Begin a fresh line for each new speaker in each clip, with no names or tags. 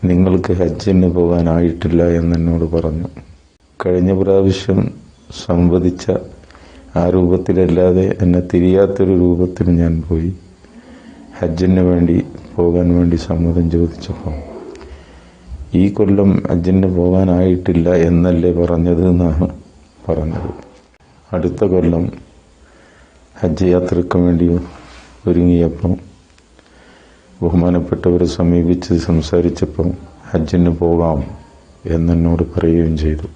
നിങ്ങൾക്ക് ഹജ്ജിന് പോകാനായിട്ടില്ല എന്നോട് പറഞ്ഞു. കഴിഞ്ഞ പ്രാവശ്യം സംവദിച്ച ആ രൂപത്തിലല്ലാതെ എന്നെ തിരിയാത്തൊരു രൂപത്തിൽ ഞാൻ പോയി ഹജ്ജിന് പോകാൻ വേണ്ടി സമ്മതം ചോദിച്ചപ്പോൾ ഈ കൊല്ലം ഹജ്ജിന് പോകാനായിട്ടില്ല എന്നല്ലേ പറഞ്ഞത് എന്നാണ് പറഞ്ഞത്. അടുത്ത കൊല്ലം ഹജ്ജ് യാത്രയ്ക്ക് വേണ്ടി ഒരുങ്ങിയപ്പം ബഹുമാനപ്പെട്ടവരെ സമീപിച്ച് സംസാരിച്ചപ്പം ഹജ്ജിന് പോകാം എന്നോട് പറയുകയും ചെയ്തു.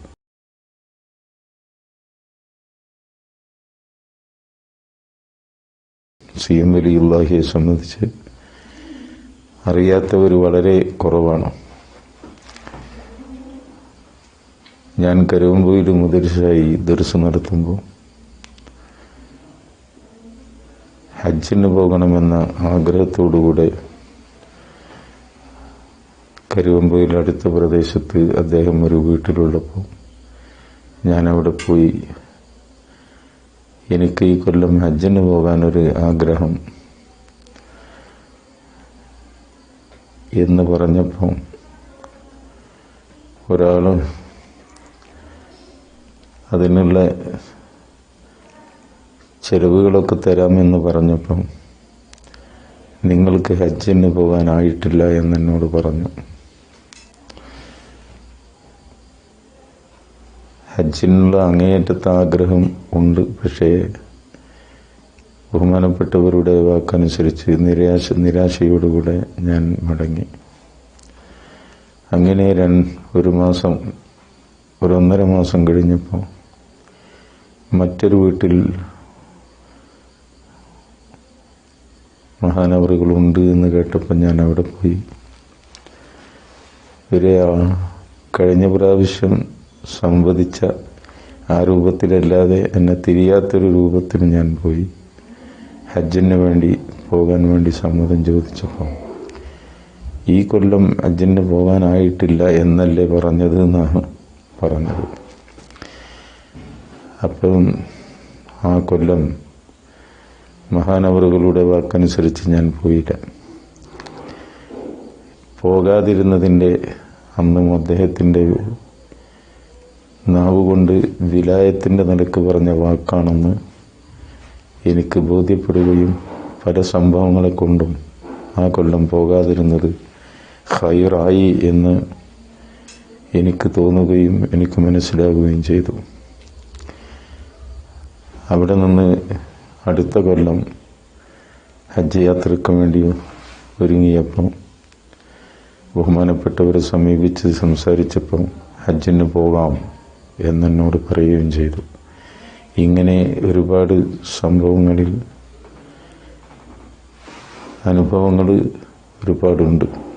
CM വലിയുള്ളാഹിയെ സംബന്ധിച്ച് അറിയാത്തവർ വളരെ കുറവാണ്. ഞാൻ കരുവമ്പൂയിൽ മുദരിസായി ദർസ് നടത്തുമ്പോൾ ഹജ്ജിന് പോകണമെന്ന ആഗ്രഹത്തോടുകൂടെ കരുവമ്പൂയിൽ അടുത്ത പ്രദേശത്ത് അദ്ദേഹം ഒരു വീട്ടിലുള്ളപ്പോൾ ഞാനവിടെ പോയി എനിക്ക് ഈ കൊല്ലം ഹജ്ജിന് പോകാനൊരു ആഗ്രഹം എന്ന് പറഞ്ഞപ്പോൾ ഒരാൾ അതിനുള്ള ചെലവുകളൊക്കെ തരാമെന്ന് പറഞ്ഞപ്പം നിങ്ങൾക്ക് ഹജ്ജിന് പോകാനായിട്ടില്ല എന്നോട് പറഞ്ഞു. ഹജ്ജിനുള്ള അങ്ങേയറ്റത്തെ ആഗ്രഹം ഉണ്ട്. പക്ഷേ ബഹുമാനപ്പെട്ടവരുടെ വാക്കനുസരിച്ച് നിരാശയോടുകൂടെ ഞാൻ മടങ്ങി. അങ്ങനെ ഒന്നര മാസം കഴിഞ്ഞപ്പോൾ മറ്റൊരു വീട്ടിൽ മഹാനവറുകളുണ്ട് എന്ന് കേട്ടപ്പോൾ ഞാൻ അവിടെ പോയി. കഴിഞ്ഞ പ്രാവശ്യം സംവദിച്ച ആ രൂപത്തിലല്ലാതെ എന്നെ തിരിയാത്തൊരു രൂപത്തിൽ ഞാൻ പോയി ഹജ്ജിന് പോകാൻ വേണ്ടി സമ്മതം ചോദിച്ചപ്പോൾ ഈ കൊല്ലം ഹജ്ജിന് പോകാനായിട്ടില്ല എന്നല്ലേ പറഞ്ഞത് എന്നാണ് പറഞ്ഞത്. അപ്പം ആ കൊല്ലം മഹാനവറുകളുടെ വാക്കനുസരിച്ച് ഞാൻ പോയില്ല. പോകാതിരുന്നതിൻ്റെ അന്നും അദ്ദേഹത്തിൻ്റെ നാവുകൊണ്ട് വിലായത്തിൻ്റെ നിലക്ക് പറഞ്ഞ വാക്കാണെന്ന് എനിക്ക് ബോധ്യപ്പെടുകയും പല സംഭവങ്ങളെ കൊണ്ടും ആ കൊല്ലം പോകാതിരുന്നത് ഖൈറായി എന്ന് എനിക്ക് തോന്നുകയും എനിക്ക് മനസ്സിലാവുകയും ചെയ്തു. അവിടെ നിന്ന് അടുത്ത കൊല്ലം ഹജ്ജ് യാത്രയ്ക്ക് വേണ്ടി ഒരുങ്ങിയപ്പം ബഹുമാനപ്പെട്ടവരെ സമീപിച്ച് സംസാരിച്ചപ്പം ഹജ്ജിന് പോകാം എന്നോട് പറയുകയും ചെയ്തു. ഇങ്ങനെ ഒരുപാട് അനുഭവങ്ങൾ ഒരുപാടുണ്ട്.